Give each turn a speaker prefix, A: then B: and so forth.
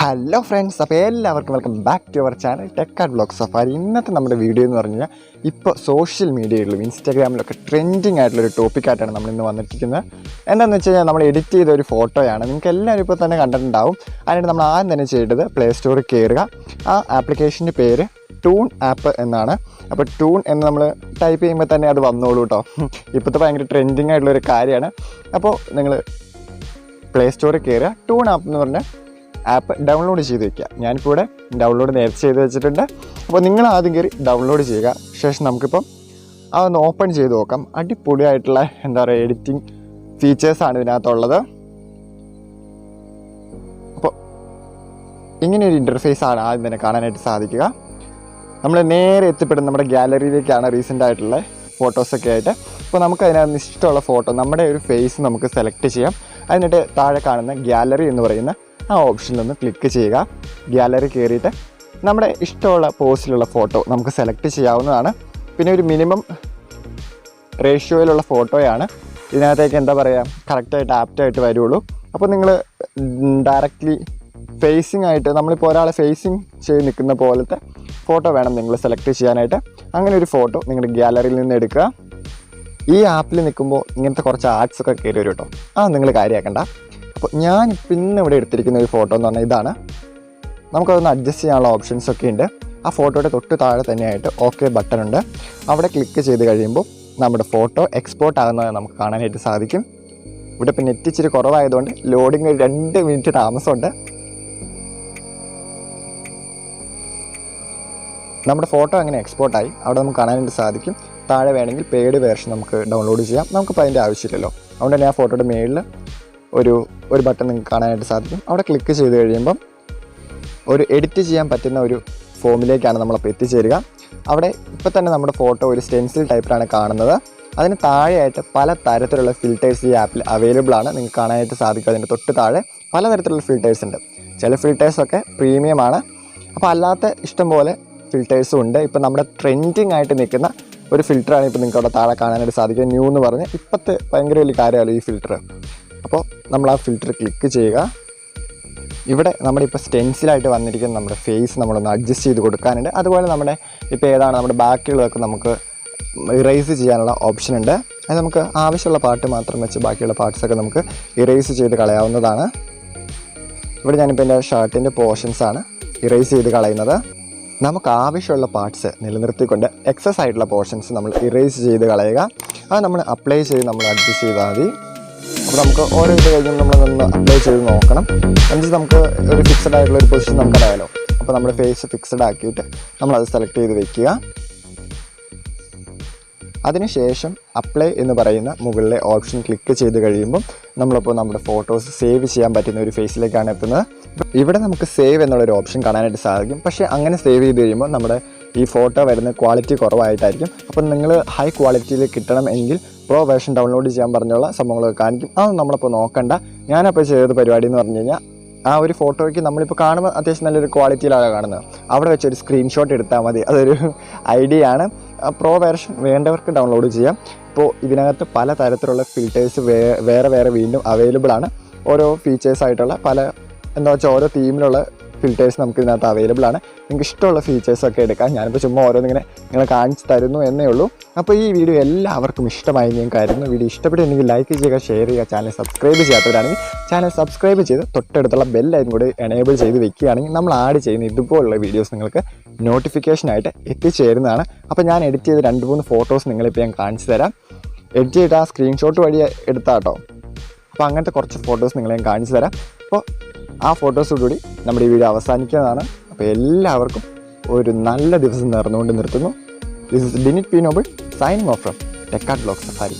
A: Hello friends, അപ്പോൾ എല്ലാവർക്കും welcome back to our channel Techart Vlog Safari. ഇന്നത്തെ നമ്മുടെ വീഡിയോ എന്ന് പറഞ്ഞു കഴിഞ്ഞാൽ ഇപ്പോൾ സോഷ്യൽ മീഡിയയിലും ഇൻസ്റ്റാഗ്രാമിലൊക്കെ ട്രെൻഡിങ് ആയിട്ടുള്ളൊരു ടോപ്പിക്കായിട്ടാണ് നമ്മളിന്ന് വന്നിരിക്കുന്നത്. എന്താണെന്ന് വെച്ച് കഴിഞ്ഞാൽ നമ്മൾ എഡിറ്റ് ചെയ്ത ഒരു ഫോട്ടോയാണ്. നിങ്ങൾക്ക് എല്ലാവരും ഇപ്പോൾ തന്നെ കണ്ടിട്ടുണ്ടാവും. അതിനായിട്ട് നമ്മൾ ആദ്യം തന്നെ ചെയ്തത് പ്ലേ സ്റ്റോറിൽ കയറുക. ആ ആപ്ലിക്കേഷൻ്റെ പേര് ടൂൺ ആപ്പ് എന്നാണ്. അപ്പോൾ ടൂൺ എന്ന് നമ്മൾ ടൈപ്പ് ചെയ്യുമ്പോൾ തന്നെ അത് വന്നോളൂ കേട്ടോ. ഇപ്പോഴത്തെ ഭയങ്കര ട്രെൻഡിങ് ആയിട്ടുള്ളൊരു കാര്യമാണ്. അപ്പോൾ നിങ്ങൾ പ്ലേ സ്റ്റോറിൽ കയറുക, ടൂൺ ആപ്പ് എന്ന് പറഞ്ഞ ആപ്പ് ഡൗൺലോഡ് ചെയ്ത് വയ്ക്കുക. ഞാനിപ്പോൾ ഇവിടെ ഡൗൺലോഡ് നേരത്തെ ചെയ്ത് വെച്ചിട്ടുണ്ട്. അപ്പോൾ നിങ്ങൾ ആദ്യം കയറി ഡൗൺലോഡ് ചെയ്യുക. ശേഷം നമുക്കിപ്പം അതൊന്ന് ഓപ്പൺ ചെയ്ത് നോക്കാം. അടിപൊളിയായിട്ടുള്ള എന്താ പറയുക എഡിറ്റിംഗ് ഫീച്ചേഴ്സാണ് ഇതിനകത്തുള്ളത്. അപ്പോൾ ഇങ്ങനെയൊരു ഇൻ്റർഫേസാണ് ആദ്യം തന്നെ കാണാനായിട്ട് സാധിക്കുക. നമ്മൾ നേരെ എത്തിപ്പെടുന്ന നമ്മുടെ ഗാലറിയിലേക്കാണ് റീസെൻ്റ് ആയിട്ടുള്ള ഫോട്ടോസൊക്കെ ആയിട്ട്. അപ്പോൾ നമുക്ക് അതിനകത്ത് ഇഷ്ടമുള്ള ഫോട്ടോ, നമ്മുടെ ഒരു ഫേസ് നമുക്ക് സെലക്ട് ചെയ്യാം. അതിനിട്ട് താഴെ കാണുന്ന ഗാലറി എന്ന് പറയുന്ന ആ ഓപ്ഷനിലൊന്ന് ക്ലിക്ക് ചെയ്യുക. ഗാലറി കയറിയിട്ട് നമ്മുടെ ഇഷ്ടമുള്ള പോസിലുള്ള ഫോട്ടോ നമുക്ക് സെലക്ട് ചെയ്യാവുന്നതാണ്. പിന്നെ ഒരു മിനിമം റേഷ്യോയിലുള്ള ഫോട്ടോയാണ് ഇതിനകത്തേക്ക് എന്താ പറയുക കറക്റ്റായിട്ട് ആപ്റ്റായിട്ട് വരുള്ളൂ. അപ്പോൾ നിങ്ങൾ ഡയറക്റ്റ്ലി ഫേസിങ് ആയിട്ട് നമ്മളിപ്പോൾ ഒരാളെ ഫേസിങ് ചെയ്ത് നിൽക്കുന്ന പോലത്തെ ഫോട്ടോ വേണം നിങ്ങൾ സെലക്ട് ചെയ്യാനായിട്ട്. അങ്ങനെ ഒരു ഫോട്ടോ നിങ്ങളുടെ ഗാലറിയിൽ നിന്ന് എടുക്കുക. ഈ ആപ്പിൽ നിൽക്കുമ്പോൾ ഇങ്ങനത്തെ കുറച്ച് ആർട്സൊക്കെ കയറി വരും കേട്ടോ. അത് നിങ്ങൾ കാര്യമാക്കണ്ട. അപ്പോൾ ഞാൻ പിന്നെ ഇവിടെ എടുത്തിരിക്കുന്ന ഒരു ഫോട്ടോ എന്ന് പറഞ്ഞാൽ ഇതാണ്. നമുക്കതൊന്ന് അഡ്ജസ്റ്റ് ചെയ്യാനുള്ള ഓപ്ഷൻസൊക്കെ ഉണ്ട്. ആ ഫോട്ടോയുടെ തൊട്ട് താഴെ തന്നെയായിട്ട് ഓക്കെ ബട്ടൺ ഉണ്ട്. അവിടെ ക്ലിക്ക് ചെയ്ത് കഴിയുമ്പോൾ നമ്മുടെ ഫോട്ടോ എക്സ്പോർട്ട് ആകുന്നത് നമുക്ക് കാണാനായിട്ട് സാധിക്കും. ഇവിടെ ഇപ്പോൾ നെറ്റ് ഇച്ചിരി കുറവായതുകൊണ്ട് ലോഡിങ് 2 മിനിറ്റ് താമസമുണ്ട്. നമ്മുടെ ഫോട്ടോ അങ്ങനെ എക്സ്പോർട്ടായി അവിടെ നമുക്ക് കാണാനായിട്ട് സാധിക്കും. താഴെ വേണമെങ്കിൽ പെയ്ഡ് വേർഷൻ നമുക്ക് ഡൗൺലോഡ് ചെയ്യാം. നമുക്കിപ്പോൾ അതിൻ്റെ ആവശ്യമില്ലല്ലോ. അതുകൊണ്ട് തന്നെ ആ ഫോട്ടോയുടെ മേളിൽ ഒരു ബട്ടൺ നിങ്ങൾക്ക് കാണാനായിട്ട് സാധിക്കും. അവിടെ ക്ലിക്ക് ചെയ്ത് കഴിയുമ്പം ഒരു എഡിറ്റ് ചെയ്യാൻ പറ്റുന്ന ഒരു ഫോമിലേക്കാണ് നമ്മളപ്പോൾ എത്തിച്ചേരുക. അവിടെ ഇപ്പോൾ തന്നെ നമ്മുടെ ഫോട്ടോ ഒരു സ്റ്റെൻസിൽ ടൈപ്പിലാണ് കാണുന്നത്. അതിന് താഴെയായിട്ട് പല തരത്തിലുള്ള ഫിൽറ്റേഴ്സ് ഈ ആപ്പിൽ അവൈലബിൾ ആണ്. നിങ്ങൾക്ക് കാണാനായിട്ട് സാധിക്കും. അതിൻ്റെ തൊട്ട് താഴെ പലതരത്തിലുള്ള ഫിൽറ്റേഴ്സ് ഉണ്ട്. ചില ഫിൽറ്റേഴ്സൊക്കെ പ്രീമിയമാണ്. അപ്പോൾ അല്ലാത്ത ഇഷ്ടംപോലെ ഫിൽറ്റേഴ്സും ഉണ്ട്. ഇപ്പോൾ നമ്മുടെ ട്രെൻഡിങ് ആയിട്ട് നിൽക്കുന്ന ഒരു ഫിൽറ്ററാണ് ഇപ്പോൾ നിങ്ങൾക്ക് അവിടെ താഴെ കാണാനായിട്ട് സാധിക്കുക. ന്യൂ എന്ന് പറഞ്ഞ് ഇപ്പോഴത്തെ ഭയങ്കര വലിയ കാര്യമല്ലോ ഈ ഫിൽറ്റർ. അപ്പോൾ നമ്മൾ ആ ഫിൽറ്റർ ക്ലിക്ക് ചെയ്യുക. ഇവിടെ നമ്മുടെ ഇപ്പോൾ സ്റ്റെൻസിലായിട്ട് വന്നിരിക്കുന്ന നമ്മുടെ ഫേസ് നമ്മളൊന്ന് അഡ്ജസ്റ്റ് ചെയ്ത് കൊടുക്കാനുണ്ട്. അതുപോലെ നമ്മുടെ ഇപ്പോൾ ഏതാണ് നമ്മുടെ ബാക്കിയുള്ളതൊക്കെ നമുക്ക് ഇറേസ് ചെയ്യാനുള്ള ഓപ്ഷൻ ഉണ്ട്. അത് നമുക്ക് ആവശ്യമുള്ള പാർട്ട് മാത്രം വെച്ച് ബാക്കിയുള്ള പാർട്സൊക്കെ നമുക്ക് ഇറേസ് ചെയ്ത് കളയാവുന്നതാണ്. ഇവിടെ ഞാനിപ്പോൾ എൻ്റെ ഷർട്ടിൻ്റെ പോർഷൻസാണ് ഇറേസ് ചെയ്ത് കളയുന്നത്. നമുക്ക് ആവശ്യമുള്ള പാർട്സ് നിലനിർത്തിക്കൊണ്ട് എക്സസ് ആയിട്ടുള്ള പോർഷൻസ് നമ്മൾ ഇറേസ് ചെയ്ത് കളയുക. അത് നമ്മൾ അപ്ലൈ ചെയ്ത് നമ്മൾ അഡ്ജസ്റ്റ് ചെയ്താൽ മതി. അപ്പോൾ നമുക്ക് ഓരോ ഇത് കഴിഞ്ഞും നമ്മളൊന്ന് അപ്ലൈ ചെയ്ത് നോക്കണം. എന്നുവെച്ചാൽ നമുക്ക് ഒരു ഫിക്സഡ് ആയിട്ടുള്ള ഒരു പൊസിഷൻ നമുക്കറിയാമല്ലോ. അപ്പോൾ നമ്മുടെ ഫേസ് ഫിക്സഡ് ആക്കിയിട്ട് നമ്മളത് സെലക്ട് ചെയ്ത് വെക്കുക. അതിനുശേഷം അപ്ലൈ എന്ന് പറയുന്ന മുകളിലെ ഓപ്ഷൻ ക്ലിക്ക് ചെയ്ത് കഴിയുമ്പം നമ്മളിപ്പോൾ നമ്മുടെ ഫോട്ടോസ് സേവ് ചെയ്യാൻ പറ്റുന്ന ഒരു ഫേസിലേക്കാണ് എത്തുന്നത്. ഇവിടെ നമുക്ക് സേവ് എന്നുള്ളൊരു ഓപ്ഷൻ കാണാനായിട്ട് സാധിക്കും. പക്ഷേ അങ്ങനെ സേവ് ചെയ്ത് കഴിയുമ്പോൾ നമ്മുടെ ഈ ഫോട്ടോ വരുന്ന ക്വാളിറ്റി കുറവായിട്ടായിരിക്കും. അപ്പം നിങ്ങൾ ഹൈ ക്വാളിറ്റിയിൽ കിട്ടണം എങ്കിൽ പ്രോ വേർഷൻ ഡൗൺലോഡ് ചെയ്യാൻ പറഞ്ഞുള്ള സംഭവങ്ങളൊക്കെ കാണിക്കും. അതൊന്നും നമ്മളിപ്പോൾ നോക്കണ്ട. ഞാനപ്പോൾ ചെയ്ത പരിപാടി എന്ന് പറഞ്ഞു കഴിഞ്ഞാൽ ആ ഒരു ഫോട്ടോയ്ക്ക് നമ്മളിപ്പോൾ കാണുമ്പോൾ അത്യാവശ്യം നല്ലൊരു ക്വാളിറ്റിയിലാണ് കാണുന്നത്. അവിടെ വെച്ചൊരു സ്ക്രീൻഷോട്ട് എടുത്താൽ മതി. അതൊരു ഐഡിയ ആണ്. പ്രോ വേർഷൻ വേണ്ടവർക്ക് ഡൗൺലോഡ് ചെയ്യാം. ഇപ്പോൾ ഇതിനകത്ത് പല തരത്തിലുള്ള ഫിൽറ്റേഴ്സ് വേറെ വീണ്ടും അവൈലബിൾ ആണ്. ഓരോ ഫീച്ചേഴ്സായിട്ടുള്ള പല എന്താ വെച്ചാൽ ഓരോ തീമിലുള്ള ഫിൽറ്റേഴ്സ് നമുക്ക് ഇതിനകത്ത് അവൈലബിൾ ആണ്. നിങ്ങൾക്ക് ഇഷ്ടമുള്ള ഫീച്ചേഴ്സൊക്കെ എടുക്കാം. ഞാനിപ്പോൾ ചുമ്മാ ഓരോന്നിങ്ങനെ നിങ്ങളെ കാണിച്ച് തരുന്നു എന്നേ ഉള്ളൂ. അപ്പോൾ ഈ വീഡിയോ എല്ലാവർക്കും ഇഷ്ടമായി ഞാൻ കരുതുന്നു. വീഡിയോ ഇഷ്ടപ്പെട്ടുണ്ടെങ്കിൽ ലൈക്ക് ചെയ്യുക, ഷെയർ ചെയ്യുക. ചാനൽ സബ്സ്ക്രൈബ് ചെയ്യാത്തവരാണെങ്കിൽ ചാനൽ സബ്സ്ക്രൈബ് ചെയ്ത് തൊട്ടടുത്തുള്ള ബെല്ലൈക്കൺ കൂടി എനേബിൾ ചെയ്ത് വെക്കുകയാണെങ്കിൽ നമ്മൾ ആഡ് ചെയ്യുന്ന ഇതുപോലുള്ള വീഡിയോസ് നിങ്ങൾക്ക് നോട്ടിഫിക്കേഷനായിട്ട് എത്തിച്ചേരുന്നതാണ്. അപ്പോൾ ഞാൻ എഡിറ്റ് ചെയ്ത് 2-3 ഫോട്ടോസ് നിങ്ങളിപ്പോൾ ഞാൻ കാണിച്ചു തരാം. എഡിറ്റ് ചെയ്ത് ആ സ്ക്രീൻഷോട്ട് വഴി എടുത്താട്ടോ. അപ്പോൾ അങ്ങനത്തെ കുറച്ച് ഫോട്ടോസ് നിങ്ങളെ ഞാൻ കാണിച്ചു തരാം. അപ്പോൾ ആ ഫോട്ടോസോടുകൂടി നമ്മുടെ ഈ വീഡിയോ അവസാനിക്കുന്നതാണ്. അപ്പോൾ എല്ലാവർക്കും ഒരു നല്ല ദിവസം നേർന്നുകൊണ്ട് നിർത്തുന്നു. This is Dinit P Noble signing off from Techart Vlog safari.